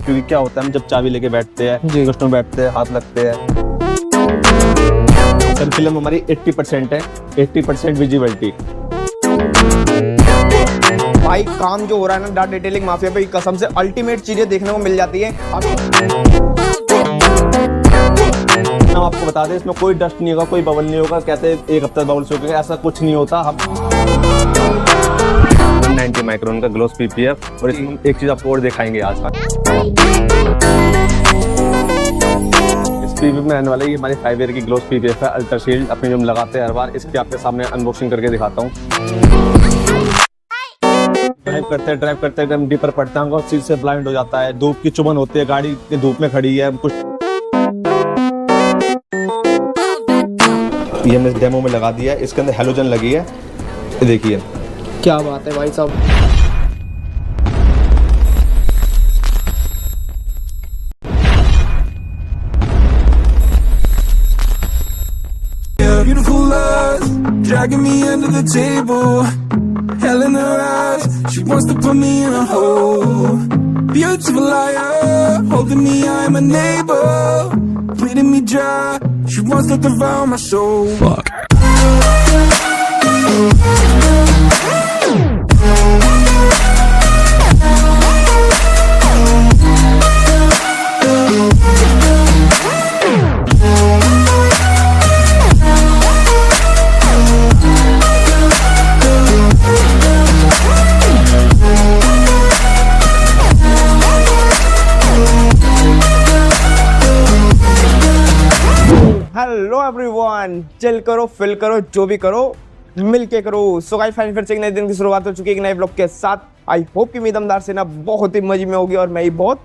क्योंकि क्या होता है हम जब चाबी लेके बैठते हैं, कस्टमर बैठते हैं, हाथ लगते हैं। सर फिल्म हमारी 80% है, 80% विजिबिलिटी। भाई काम जो हो रहा है ना डाटा डिटेलिंग माफिया पे, कसम से अल्टीमेट चीजें देखने को मिल जाती है। हम आपको बता दें इसमें कोई डस्ट नहीं होगा, कोई बबल नहीं होगा। कहते हैं एक हफ्ता बबल सूखेंगे, ऐसा कुछ नहीं होता। हम 190 माइक्रोन का ग्लोस पीपीएफ, और इसमें एक चीज आपको और दिखाएंगे आज का। इस पीपीएफ में रहने वाला ये हमारी 5 ईयर की ग्लोस पीपीएफ है, अल्ट्रा शील्ड। अपने जो हम लगाते हैं हर बार, इसकी आपके सामने अनबॉक्सिंग करके दिखाता हूँ। ड्राइव करते एकदम डीपर पड़ता है, सीट से ब्लाइंड हो जाता है। धूप की चुभन होती है, गाड़ी की धूप में खड़ी है कुछ। ये हमने डेमो में लगा दिया है, इसके अंदर हेलोजन लगी है, ये देखिए। क्या बात है भाई साहब। Beautiful love, dragging me under the table. Hell in her eyes, she wants to put me in a hole. Beautiful liar, holding me, I'm a neighbor. Bleeding me dry, she wants to devour my soul. Fuck. Hello everyone, chill करो, fill करो, जो भी करो मिल के करो। So guys finally फिर से एक नए दिन की शुरुआत हो चुकी है एक नए ब्लॉग के साथ। आई होप कि मेरी दमदार सेना बहुत ही मजे में होगी और मैं ही बहुत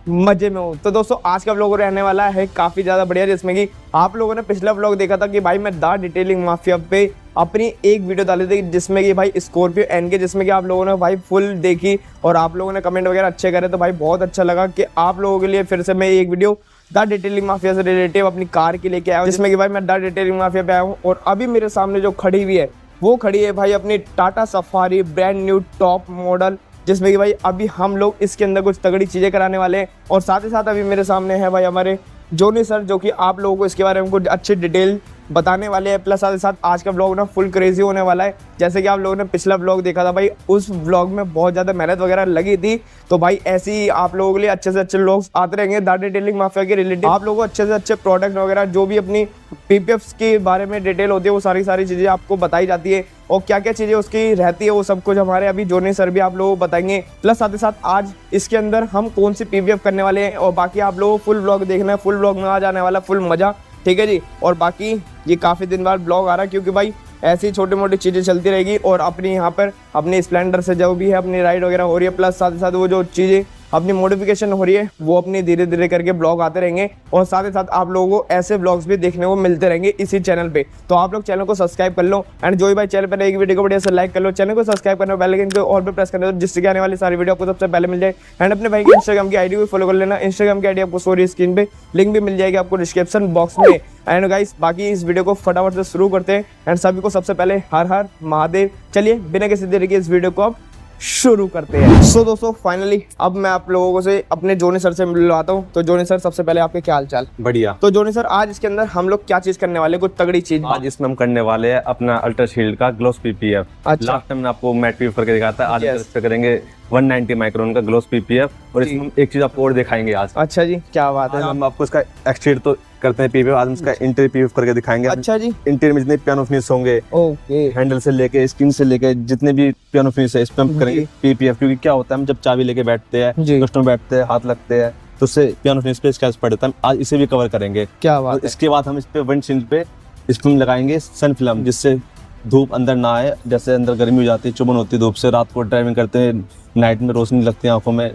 मजे में हूँ। तो दोस्तों आज का व्लॉग रहने वाला है काफ़ी ज़्यादा बढ़िया, जिसमें कि आप लोगों ने पिछला व्लॉग देखा था कि भाई मैं द डिटेलिंग माफिया पे अपनी एक वीडियो डाली थी, जिसमें कि भाई स्कॉर्पियो एन के, जिसमें कि आप लोगों ने भाई फुल देखी और आप लोगों ने कमेंट वगैरह अच्छे करे। तो भाई बहुत अच्छा लगा कि आप लोगों के लिए फिर से मैं एक वीडियो द डिटेलिंग माफिया से रिलेटिव अपनी कार की लेके आया हूँ, जिसमें कि भाई मैं द डिटेलिंग माफिया पे आया हूँ। और अभी मेरे सामने जो खड़ी हुई है वो खड़ी है भाई अपनी Tata safari brand new top model, जिसमें कि भाई अभी हम लोग इसके अंदर कुछ तगड़ी चीज़ें कराने वाले हैं। और साथ ही साथ अभी मेरे सामने है भाई हमारे जोनी सर, जो कि आप लोगों को इसके बारे में कुछ अच्छी डिटेल बताने वाले हैं। प्लस साथ ही साथ आज का व्लॉग ना फुल क्रेजी होने वाला है। जैसे कि आप लोगों ने पिछला व्लॉग देखा था भाई, उस व्लॉग में बहुत ज़्यादा मेहनत वगैरह लगी थी। तो भाई ऐसे ही आप लोगों के लिए अच्छे से अच्छे व्लॉग्स आते रहेंगे द डिटेलिंग माफिया के रिलेटेड। आप लोगों को अच्छे से अच्छे प्रोडक्ट वगैरह जो भी अपनी पीपीएफ्स के बारे में डिटेल होती है वो सारी चीज़ें आपको बताई जाती है, और क्या क्या चीज़ें उसकी रहती है वो सब कुछ हमारे अभी जोनी सर भी आप लोगों को बताएंगे। प्लस साथ ही साथ आज इसके अंदर हम कौन सी पीपीएफ करने वाले हैं, और बाकी आप लोगों को फुल व्लॉग देखना है। फुल व्लॉग में आ जाने वाला फुल मज़ा, ठीक है जी। और बाकी ये काफ़ी दिन बाद ब्लॉग आ रहा है, क्योंकि भाई ऐसी छोटी मोटी चीज़ें चलती रहेगी और अपनी यहाँ पर अपनी स्प्लेंडर से जो भी है अपनी राइड वगैरह हो रही है, प्लस साथ ही साथ वो जो चीज़ें अपनी मॉडिफिकेशन हो रही है वो अपनी धीरे धीरे करके ब्लॉग आते रहेंगे। और साथ ही साथ आप लोगों को ऐसे ब्लॉग्स भी देखने को मिलते रहेंगे इसी चैनल पे। तो आप लोग चैनल को सब्सक्राइब कर लो, एंड जो भी भाई चैनल पर एक वीडियो को बढ़िया से लाइक कर लो, चैनल को सब्सक्राइब करना, बेल आइकन को और भी प्रेस करना, जिससे कि आने वाली सारी वीडियो आपको सबसे पहले मिल जाए। एंड अपने भाई की इंस्टाग्राम की आईडी को फॉलो कर लेना, इंस्टाग्राम की आईडी आपको सॉरी स्क्रीन पे लिंक भी मिल जाएगी आपको डिस्क्रिप्शन बॉक्स में। एंड गाइस बाकी इस वीडियो को फटाफट से शुरू करते हैं, एंड सभी को सबसे पहले हर हर महादेव। चलिए बिना किसी देरी के इस वीडियो को अब शुरू करते हैं। सो दोस्तों फाइनली अब मैं आप लोगों से अपने जोनी सर से मिलवाता हूँ। तो जोनी सर सबसे पहले आपके क्या हाल चाल? बढ़िया। तो जोनी सर आज इसके अंदर हम लोग क्या चीज करने वाले, कुछ तगड़ी चीज? आज इसमें हम करने वाले हैं अपना अल्ट्रा शील्ड का ग्लोस पीपीएफ। अच्छा। लास्ट टाइम मैंने आपको मैट पीपीएफ करके दिखाया था, आज इस पे करेंगे 190 माइक्रोन का ग्लोस पीपीएफ, और इसमें एक चीज आपको और दिखाएंगे आज। अच्छा जी, क्या बात है। हम आपको इसका एक्सटीरियर तो करते हैं पीपीएफ, आज हम इसका इंटीरियर पीपीएफ करके दिखाएंगे। अच्छा जी। इंटीरियर में जितने पियानो फिनिश होंगे, ओके, हैंडल से लेके स्क्रीन से लेके जितने भी पियानो फिनिश है इस पे हम करेंगे पीपीएफ। क्योंकि क्या होता है हम जब चाबी लेके बैठते हैं, कस्टमर बैठते हैं, हाथ लगते हैं, तो उससे पियानो फिनिश पे स्क्रैच पड़ जाता है। आज इसे भी कवर करेंगे। क्या बात है। इसके बाद हम इस पे विंडशील्ड पे इस पे लगाएंगे सन फिल्म, जिससे धूप अंदर ना आए। जैसे अंदर गर्मी हो जाती है, चुभन होती है धूप से, रात को ड्राइविंग करते हैं, नाइट में रोशनी लगती है आंखों में,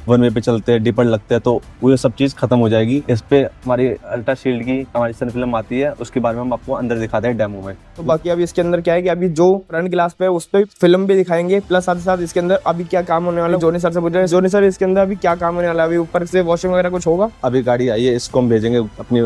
वन वे पे चलते हैं, डिपर लगते हैं, तो वो सब चीज़ खत्म हो जाएगी। इस पे हमारी अल्ट्रा शील्ड की हमारी सन फिल्म आती है, उसके बारे में हम आपको अंदर दिखाते हैं डेमो में। तो बाकी अभी इसके अंदर क्या है कि अभी जो फ्रंट ग्लास पे है उस पे फिल्म भी दिखाएंगे, प्लस साथ ही साथ इसके अंदर अभी क्या काम होने वाला है। जोनी सर से पूछ रहे हैं, जोनी सर इसके अंदर अभी क्या काम होने वाला है? अभी ऊपर से वॉशिंग वगैरह कुछ होगा? अभी गाड़ी आई है, इसको हम भेजेंगे अपनी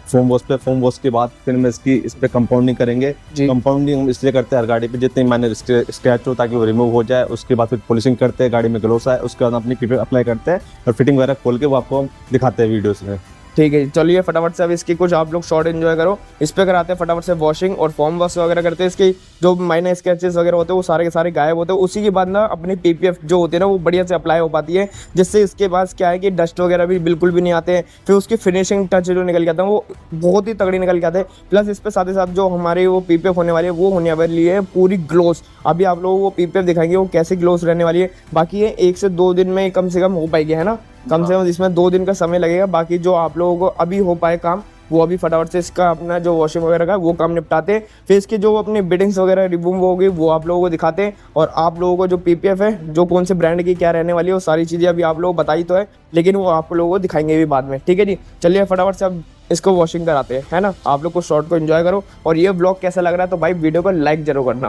फोम वॉश के बाद फिर हम इस पे कंपाउंडिंग करेंगे। जी। कंपाउंडिंग हम इसलिए करते हैं हर गाड़ी पे जितने माइनर स्क्रैच हो ताकि वो रिमूव हो जाए। उसके बाद फिर पॉलिशिंग करते हैं, गाड़ी में ग्लोस आए, उसके बाद अपनी पीपीएफ अप्लाई करते हैं और फिटिंग वगैरह खोल के वो आपको हम दिखाते हैं वीडियोस में। ठीक है, चलिए फटाफट से अब इसकी कुछ आप लोग शॉर्ट एंजॉय करो। इस पे कराते हैं फटाफट से वॉशिंग और फॉर्म वॉश वगैरह करते हैं। इसकी जो माइनर स्क्रैचेस वगैरह होते हैं वो सारे के सारे गायब होते हैं। उसी के बाद ना अपनी पीपीएफ जो होती है ना वो बढ़िया से अप्लाई हो पाती है, जिससे इसके बाद क्या है कि डस्ट वगैरह भी बिल्कुल भी नहीं आते हैं। फिर उसकी फिनिशिंग टच जो निकल के आते हैं वो बहुत ही तगड़ी निकल के आते हैं। प्लस इस पे साथ ही साथ जो हमारी वो पीपीएफ होने वाली है वो होने वाली है पूरी ग्लोस। अभी आप लोगों को वो पीपीएफ दिखाएंगे वो कैसे ग्लोस रहने वाली है। बाकी ये 1 से 2 दिन में कम से कम हो पाएगी, है ना, कम से कम इसमें 2 दिन का समय लगेगा। बाकी जो आप लोगों को अभी हो पाए काम वो अभी फटाफट से इसका अपना जो वॉशिंग वगैरह का वो काम निपटाते हैं। फिर इसकी जो अपनी बिडिंग्स वगैरह रिमूव होगी वो आप लोगों को दिखाते हैं। और आप लोगों को जो पीपीएफ है जो कौन से ब्रांड की क्या रहने वाली है वो सारी चीज़ें अभी आप लोगों को बताई तो है, लेकिन वो आप लोगों को दिखाएंगे भी बाद में। ठीक है जी, चलिए फटाफट से अब इसको वॉशिंग कराते हैं, है ना। आप लोग को शॉर्ट को एंजॉय करो और ये ब्लॉग कैसा लग रहा है तो भाई वीडियो को लाइक जरूर करना।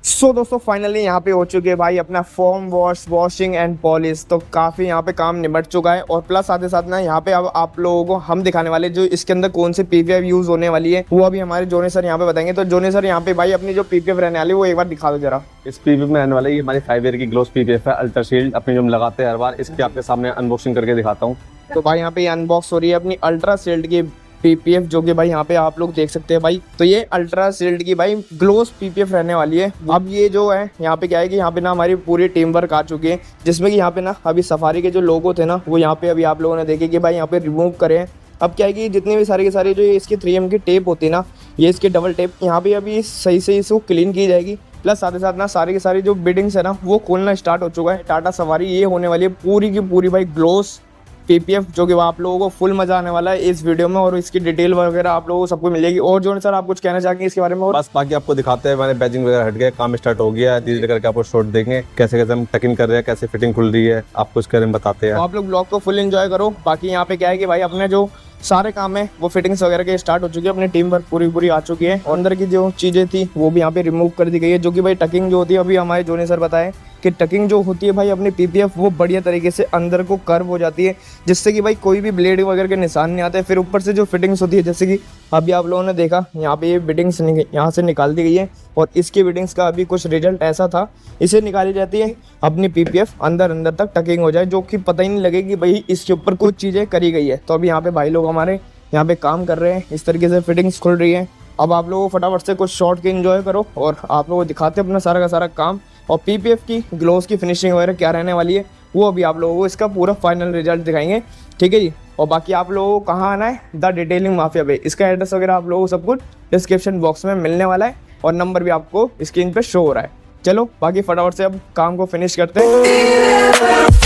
सो दोस्तों फाइनली यहाँ पे हो चुके हैं भाई अपना form wash, washing and polish. तो काफ़ी यहाँ पे काम निपट चुका है। और प्लस साथ ही साथ ना यहाँ पे अब आप लोगों को हम दिखाने वाले जो इसके अंदर कौन सी पीपीएफ यूज़ होने वाली है वो अभी हमारे जोनी सर यहाँ पे बताएंगे। तो जोनी सर यहाँ पे भाई अपनी जो पीपीएफ रहने वाली है वो एक बार दिखा दो जरा। इस पीपीएफ में रहने वाला ये हमारी 5 ईयर की ग्लोस पीपीएफ है, अल्ट्रा शील्ड अपनी जो हम लगाते हैं हर बार। इसके आपके सामने अनबॉक्सिंग करके दिखाता हूँ। तो भाई यहाँ पे अनबॉक्स हो रही है अपनी अल्ट्रा शील्ड की पीपीएफ, जो कि भाई यहाँ पे आप लोग देख सकते हैं भाई। तो ये अल्ट्रा शील्ड की भाई ग्लोस पीपीएफ रहने वाली है। अब ये जो है यहाँ पे क्या है कि यहाँ पे ना हमारी पूरी टीम वर्क आ चुकी है, जिसमें कि यहाँ पे ना अभी सफारी के जो लोगो थे ना वो यहाँ पे अभी आप लोगों ने देखे कि भाई यहाँ पे रिमूव करें। अब क्या है कि जितने भी सारे के सारे जो इसकी 3M की टेप होती है ना, ये इसकी डबल टेप यहाँ पे अभी सही से इसको क्लीन की जाएगी। प्लस साथ ही साथ ना सारी की सारी जो बिडिंग्स है ना वो खोलना स्टार्ट हो चुका है। टाटा सवारी ये होने वाली है पूरी की पूरी भाई ग्लोस पीपीएफ, जो कि आप लोगों को फुल मजा आने वाला है इस वीडियो में। और इसकी डिटेल वगैरह आप लोगों को सबको मिल जाएगी। और जो सर आप कुछ कहना चाहेंगे इसके बारे में? और बस बाकी आपको दिखाते हैं, मैंने बैजिंग वगैरह हट गया, काम स्टार्ट हो गया है। धीरे धीरे करके आपको शॉट देंगे कैसे कैसे हम टकिंग कर रहे हैं, कैसे फिटिंग खुल रही है, आपको इसके बारे में बताते हैं। तो आप लोग ब्लॉग को फुल एंजॉय करो। बाकी यहाँ पे क्या है कि भाई अपने जो सारे काम है वो फिटिंग्स वगैरह के स्टार्ट हो चुकी है। अपनी टीम वर्क पूरी आ चुकी है। अंदर की जो चीज़ें थी वो भी यहाँ पे रिमूव कर दी गई है, जो कि भाई टकिंग जो होती है, अभी हमारे जोनी सर बताए कि टकिंग जो होती है भाई अपनी पीपीएफ वो बढ़िया तरीके से अंदर को कर्व हो जाती है, जिससे कि भाई कोई भी ब्लेड वगैरह के निशान नहीं आते। फिर ऊपर से जो फिटिंग्स होती है, जैसे कि अभी आप लोगों ने देखा यहाँ पे ये फिटिंग्स यहाँ से निकाल दी गई है। और इसकी फिटिंग्स का अभी कुछ रिजल्ट ऐसा था, इसे निकाली जाती है अपनी पीपीएफ अंदर तक टकिंग हो जाए, जो कि पता ही नहीं लगे कि भाई इसके ऊपर कुछ चीज़ें करी गई है। तो अभी यहाँ पे भाई लोग हमारे यहाँ पे काम कर रहे हैं, इस तरीके से फिटिंग्स खुल रही है। अब आप लोगों को फटाफट से कुछ शॉर्ट के एंजॉय करो और आप लोगों को दिखाते हैं अपना सारा का सारा काम। और पीपीएफ की ग्लोव्स की फिनिशिंग वगैरह क्या रहने वाली है वो अभी आप लोगों को इसका पूरा फाइनल रिजल्ट दिखाएंगे। ठीक है जी। और बाकी आप लोगों को कहाँ आना है, द डिटेलिंग माफिया पे, इसका एड्रेस वगैरह आप लोगों को सब कुछ डिस्क्रिप्शन बॉक्स में मिलने वाला है और नंबर भी आपको स्क्रीन पे शो हो रहा है। चलो बाकी फटाफट से अब काम को फिनिश करते हैं।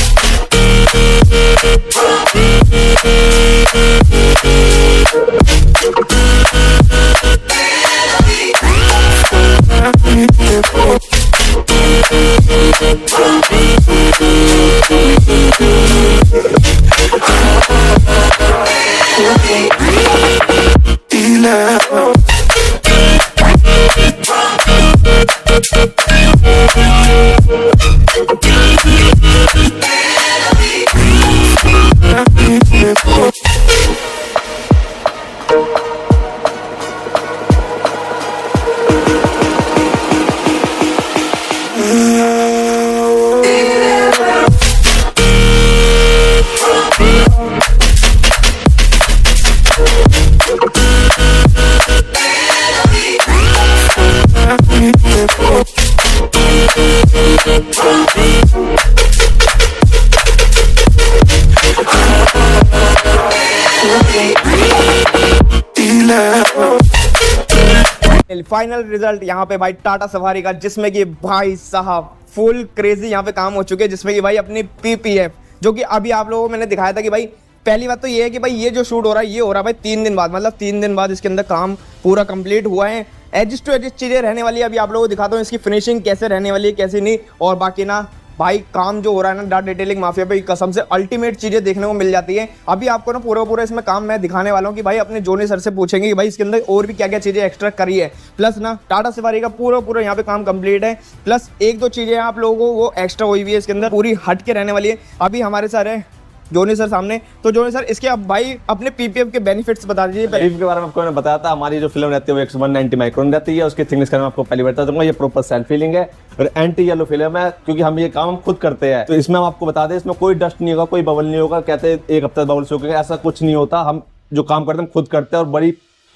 फाइनल रिजल्ट यहाँ पे भाई टाटा सफारी का, जिसमें कि भाई साहब फुल क्रेजी यहाँ पे काम हो चुके हैं, जिसमें कि भाई अपनी PPF, जो कि अभी आप लोगों को मैंने दिखाया था कि भाई पहली बात तो ये है कि भाई ये जो शूट हो रहा है ये हो रहा है भाई 3 दिन बाद, मतलब 3 दिन बाद इसके अंदर काम पूरा कंप्लीट हुआ है। एजिस्ट टू एजिस्ट चीज़ें रहने वाली है, अभी आप लोगों को दिखाता हूँ इसकी फिनिशिंग कैसे रहने वाली है कैसे नहीं। और बाकी ना भाई काम जो हो रहा है ना डार्ट डिटेलिंग माफिया पे, कसम से अल्टीमेट चीजें देखने को मिल जाती है। अभी आपको ना पूरा इसमें काम मैं दिखाने वाला हूँ कि भाई अपने जोनी सर से पूछेंगे कि भाई इसके अंदर और भी क्या क्या चीजें एक्स्ट्रा करी है। प्लस ना टाटा सफारी का पूरा यहाँ पे काम कंप्लीट है, प्लस 1-2 चीजें आप लोगों को वो एक्स्ट्रा हुई हुई है इसके अंदर, पूरी हट के रहने वाली है। अभी हमारे सर है जोनी सर सामने, तो जोनी सर इसके अब भाई अपने PPF के बेनिफिट्स बता दीजिए। PPF के बारे में आपको मैंने बताया था, हमारी जो फिल्म रहती है वो 190 माइक्रोन रहती है, उसकी थिकनेस का मैं आपको पहले बता दूंगा। ये प्रॉपर सेल्फ फीलिंग है और एंटी येलो फिल्म है, क्योंकि हम ये काम खुद करते हैं। तो इसमें हम आपको बता दें इसमें कोई डस्ट नहीं होगा, कोई बबल नहीं होगा। कहते हैं 1 हफ्ते बबल सूखेगा, ऐसा कुछ नहीं होता। हम जो काम करते हैं खुद करते हैं और बड़ी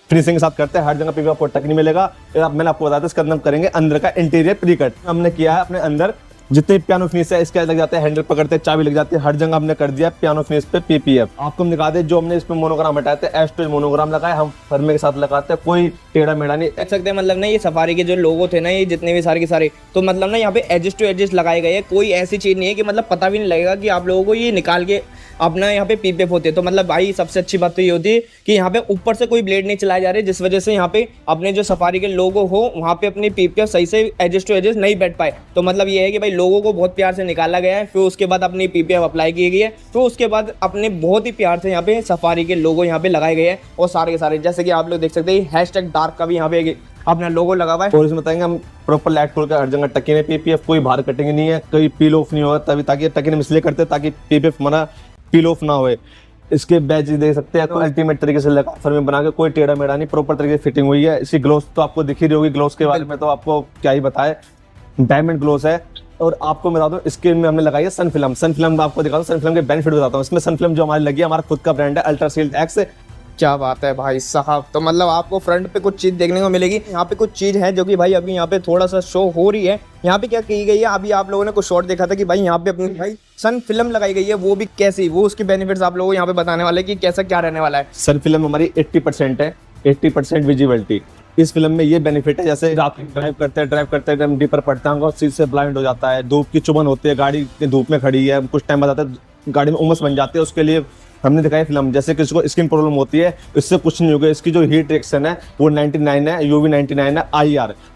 फिनिशिंग के साथ करते हैं। हर जगह PPF आपको टक नहीं मिलेगा। मैंने आपको बताया था इसके अंदर हम करेंगे अंदर का इंटीरियर प्री कट। हमने किया है अपने अंदर जितने पियानो फिनिश है इसके लग जाते हैं, हैंडल पकड़ते हैं, चाबी लग जाती है, हर जगह हमने कर दिया पियानो फिनिश पे PPF। आपको हम दिखा दे जो हमने इसमें मोनोग्राम हटाए थे, एस्टोज मोनोग्राम लगाए हम फर्मे के साथ लगाते हैं, कोई टेढ़ा मेढ़ा नहीं। देख सकते हैं मतलब ना ये सफारी के जो लोगो थे ना, ये जितने भी सारे के सारे, तो मतलब ना यहाँ पे एजिस्ट टू एजिस्ट लगाए गए हैं। कोई ऐसी चीज नहीं है कि मतलब पता भी नहीं लगेगा कि आप लोगों को ये निकाल के अपना यहाँ पे PPF होते हैं। तो मतलब भाई सबसे अच्छी बात तो ये होती है कि यहाँ पे ऊपर से कोई ब्लेड नहीं चलाए जा रहे, जिस वजह से यहाँ पे अपने जो सफारी के लोगो हो वहाँ पे अपनी PPF सही से एजिस्ट टू एजिस्ट नहीं बैठ पाए। तो मतलब ये है कि भाई लोगों को बहुत प्यार से निकाला गया है, फिर उसके बाद अपनी PPF अप्लाई की गई है, फिर उसके बाद अपने बहुत ही प्यार से यहाँ पे सफारी के लोगो यहाँ पे लगाए गए हैं। और सारे के सारे जैसे कि आप लोग देख सकते हैं हैशटैग डार्क का भी यहाँ पे अपना लोगो लगा हुआ है। और इसमें बताएंगे हम प्रॉपर लाइट खोल कर हर जगह टकी में PPF, कोई बाहर कटिंग नहीं है, कोई पील ऑफ नहीं होगा, तभी ताकि टकी में इसलिए करते ताकि PPF हमारा पील ऑफ ना होए। इसके बैच देख सकते हैं तो अल्टीमेट तरीके से लगा फर्मे बना के, कोई टेढ़ा मेढ़ा नहीं, प्रॉपर तरीके से फिटिंग हुई है। इसकी ग्लोस तो आपको दिख ही रही होगी, ग्लोस के बारे में तो आपको क्या ही बताए, डायमंड ग्लोस है। और आपको मैं बता दूं इसके में हमने लगाई है सन फिल्म। सन फिल्म आपको दिखाता हूँ, सन फिल्म के बेनिफिट बताता हूँ। इसमें सन फिल्म जो हमारी लगी है, हमारा खुद का ब्रांड है अल्ट्रा शील्ड एक्स। क्या बात है भाई साहब। तो मतलब आपको फ्रंट पे कुछ चीज देखने को मिलेगी, यहाँ पे कुछ चीज है जो कि भाई अभी यहाँ पे थोड़ा सा शो हो रही है। यहाँ पे क्या की गई है, अभी आप लोगों ने कुछ शॉट देखा था कि भाई यहाँ पे अपनी भाई सन फिल्म लगाई गई है, वो भी कैसी, वो उसके बेनिफिट्स आप लोगों को यहाँ पे बताने वाले कि कैसा क्या रहने वाला है। सन फिल्म हमारी 80% है, 80% विजिबिलिटी। इस फिल्म में ये बेनिफिट है, जैसे रात में ड्राइव करते हैं डीपर पड़ता है, सीट से ब्लाइंड हो जाता है, धूप की चुभन होती है, गाड़ी धूप में खड़ी है, कुछ टाइम बाद आता है गाड़ी में उमस बन जाती है, उसके लिए हमने दिखाई फिल्म। जैसे किसी को स्किन प्रॉब्लम होती है, इससे कुछ नहीं होगा। इसकी जो हीट रिएक्शन है वो 99 है, UV 99 है।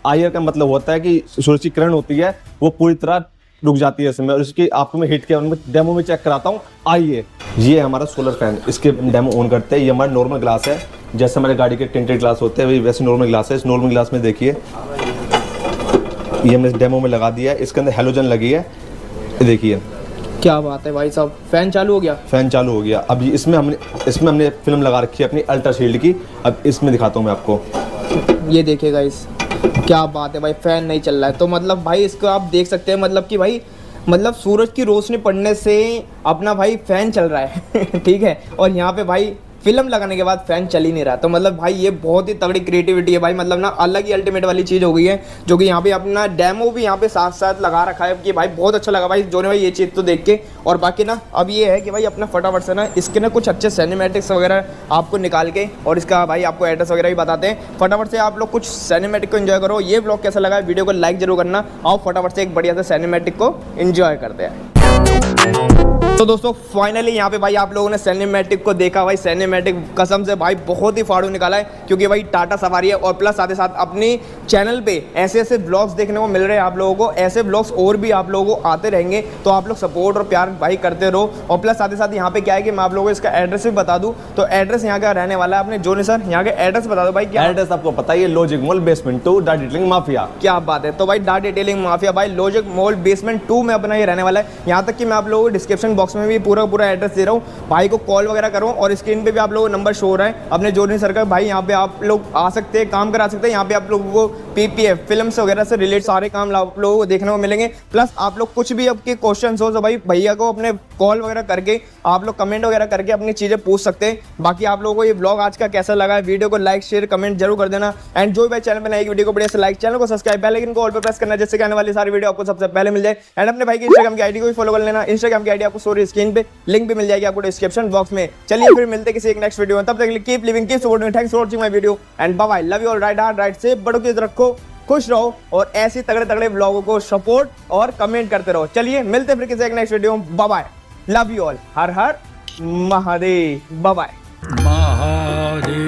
IR का मतलब होता है कि सूरज की किरण होती है वो पूरी तरह रुक जाती है इसमें, और इसकी आपको मैं हीट के डेमो में चेक कराता हूँ। आइए, ये हमारा सोलर फैन, इसके डेमो ऑन करते हैं। ये हमारा नॉर्मल ग्लास है, जैसे हमारे गाड़ी के टिंटेड ग्लास होते हैं वैसे नॉर्मल ग्लास है। इस नॉर्मल ग्लास में देखिए ये हमने डेमो में लगा दिया है, इसके अंदर हेलोजन लगी है, देखिए। क्या बात है भाई साहब, फैन चालू हो गया। फैन चालू हो गया। अब इसमें हमने फिल्म लगा रखी है अपनी अल्ट्रा शील्ड की। अब इसमें दिखाता हूँ मैं आपको, ये देखिएगा इस, क्या बात है भाई, फैन नहीं चल रहा है। तो मतलब भाई इसको आप देख सकते हैं, मतलब कि भाई मतलब सूरज की रोशनी पड़ने से अपना भाई फैन चल रहा है ठीक है। और यहाँ पे भाई फिल्म लगाने के बाद फैन चल ही नहीं रहा। तो मतलब भाई ये बहुत ही तगड़ी क्रिएटिविटी है भाई, मतलब ना अलग ही अल्टीमेट वाली चीज़ हो गई है, जो कि यहाँ पे अपना डेमो भी यहाँ पे साथ साथ लगा रखा है कि भाई बहुत अच्छा लगा भाई जोने भाई ये चीज़ तो देख के। और बाकी ना अब ये है कि भाई अपना फटाफट से ना इसके ना कुछ अच्छे सिनेमैटिक्स वगैरह आपको निकाल के और इसका भाई आपको एड्रेस वगैरह भी बताते हैं। फटाफट से आप लोग कुछ सिनेमैटिक को एंजॉय करो। ये ब्लॉग कैसा लगा, वीडियो को लाइक जरूर करना। आओ फटाफट से एक बढ़िया सा सिनेमैटिक को एंजॉय करते हैं। तो दोस्तों फाइनली यहाँ पे भाई आप लोगों ने सिनेमैटिक को देखा। भाई सिनेमैटिक कसम से भाई बहुत ही फाड़ू निकाला है, क्योंकि भाई टाटा सफारी है और प्लस साथ ही साथ अपनी चैनल पे ऐसे ऐसे ब्लॉग्स देखने को मिल रहे हैं आप लोगों को। ऐसे ब्लॉग्स और भी आप लोगों को आते रहेंगे, तो आप लोग सपोर्ट और प्यार भाई करते रहो। और प्लस साथ ही साथ यहाँ पे क्या है कि मैं आप लोगों को इसका एड्रेस भी बता दूँ। तो एड्रेस यहाँ का रहने वाला है अपने जोनी सर, यहाँ का एड्रेस बता दो भाई। क्या एड्रेस आपको पता ही है, logic mall basement 2 dart detailing mafia. क्या बात है। तो भाई डार्ट डिटेलिंग माफिया भाई लॉजिक मॉल बेसमेंट 2 में अपना ये रहने वाला है। यहाँ तक कि मैं आप लोगों को डिस्क्रिप्शन बॉक्स में भी पूरा एड्रेस दे रहा हूँ, भाई को कॉल वगैरह करो। और स्क्रीन पे भी आप लोगों को नंबर शो हो रहा है अपने जोनी सर का। भाई यहाँ पे आप लोग आ सकते हैं, काम करा सकते हैं। यहाँ पे आप लोगों को PPF फिल्म वगैरह से रिलेटेड सारे काम आप लोगों को देखने को मिलेंगे। प्लस आप लोग कुछ भी आपके क्वेश्चन हो तो भाई भैया को अपने कॉल वगैरह करके आप लोग कमेंट वगैरह करके अपनी चीज़ें पूछ सकते हैं। बाकी आप लोगों को ये ब्लॉग आज का कैसा लगा है, वीडियो को लाइक शेयर कमेंट जरूर कर देना। एंड जो भी भाई चैनल पे नई वीडियो को बढ़िया से लाइक, चैनल को सब्सक्राइब, बेल आइकन को ऑल पे प्रेस करना, जिससे आने वाली सारी वीडियो आपको सबसे पहले मिल जाए। एंड अपने भाई की इंस्टाग्राम की आईडी को भी फॉलो कर लेना। इंस्टाग्राम की आईडी आपको सॉरी स्क्रीन पे लिंक भी मिल जाएगी आपको डिस्क्रिप्शन बॉक्स में। चलिए फिर मिलते किसी एक नेक्स्ट वीडियो में, तब तक के लिए keep living keep supporting, thanks for watching my video and bye bye, love you all, right heart right से, बड़ों की इज्जत रखो, खुश रहो और ऐसे तगड़े तगड़े व्लॉगों को सपोर्ट और कमेंट करते रहो। चलिए मिलते फिर किसी एक नेक्स्ट वीडियो में, bye bye, love you all, Har Har Mahadev, bye bye. महादेवाय